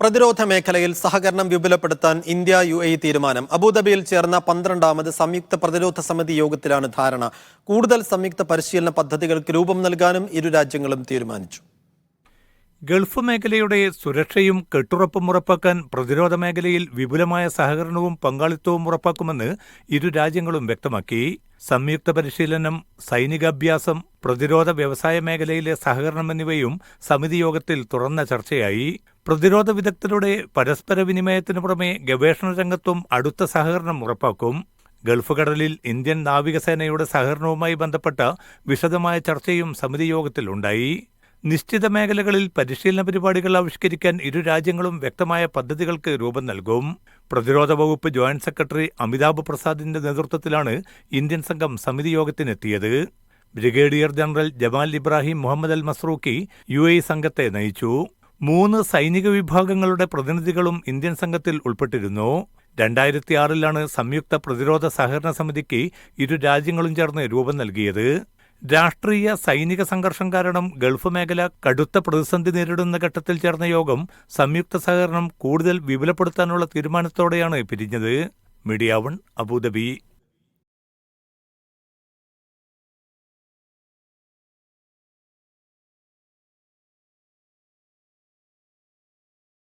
പ്രതിരോധ മേഖലയിൽ സഹകരണം വിപുലപ്പെടുത്താൻ ഇന്ത്യ UAE തീരുമാനം. അബുദാബിയിൽ ചേർന്ന 12ാമത് സംയുക്ത പ്രതിരോധ സമിതി യോഗത്തിലാണ് ധാരണ. കൂടുതൽ സംയുക്ത പരിശീലന പദ്ധതികൾക്ക് രൂപം നൽകാനും ഇരു രാജ്യങ്ങളും തീരുമാനിച്ചു. ഗൾഫ് മേഖലയുടെ സുരക്ഷയും കെട്ടുറപ്പും ഉറപ്പാക്കാൻ പ്രതിരോധ മേഖലയിൽ വിപുലമായ സഹകരണവും പങ്കാളിത്തവും ഉറപ്പാക്കുമെന്ന് ഇരു രാജ്യങ്ങളും വ്യക്തമാക്കി. സംയുക്ത പരിശീലനം, സൈനികാഭ്യാസം, പ്രതിരോധ വ്യവസായ മേഖലയിലെ സഹകരണം എന്നിവയും സമിതി യോഗത്തിൽ തുറന്ന ചർച്ചയായി. പ്രതിരോധ വിദഗ്ധരുടെ പരസ്പര വിനിമയത്തിനു പുറമെ ഗവേഷണ രംഗത്തും അടുത്ത സഹകരണം ഉറപ്പാക്കും. ഗൾഫ് കടലിൽ ഇന്ത്യൻ നാവികസേനയുടെ സഹകരണവുമായി ബന്ധപ്പെട്ട വിശദമായ ചർച്ചയും സമിതി യോഗത്തിലുണ്ടായി. നിശ്ചിത മേഖലകളിൽ പരിശീലന പരിപാടികൾ ആവിഷ്കരിക്കാൻ ഇരു രാജ്യങ്ങളും വ്യക്തമായ പദ്ധതികൾക്ക് രൂപം നൽകും. പ്രതിരോധ വകുപ്പ് ജോയിന്റ് സെക്രട്ടറി അമിതാഭ് പ്രസാദിന്റെ നേതൃത്വത്തിലാണ് ഇന്ത്യൻ സംഘം സമിതി യോഗത്തിനെത്തിയത്. Brigadier general Jamal Ibrahim Muhammad Al Mazrouei UAE സംഘത്തെ നയിച്ചു. 3 സൈനിക വിഭാഗങ്ങളുടെ പ്രതിനിധികളും ഇന്ത്യൻ സംഘത്തിൽ ഉൾപ്പെട്ടിരുന്നു. 2006 സംയുക്ത പ്രതിരോധ സഹകരണ സമിതിക്ക് ഇരു രാജ്യങ്ങളും ചേർന്ന് രൂപം നൽകിയത്. രാഷ്ട്രീയ സൈനിക സംഘർഷം കാരണം ഗൾഫ് മേഖല കടുത്ത പ്രതിസന്ധി നേരിടുന്ന ഘട്ടത്തിൽ ചേർന്ന യോഗം സംയുക്ത സഹകരണം കൂടുതൽ വിപുലപ്പെടുത്താനുള്ള തീരുമാനത്തോടെയാണ് പിരിഞ്ഞത്. Media 1 Abu Dhabi.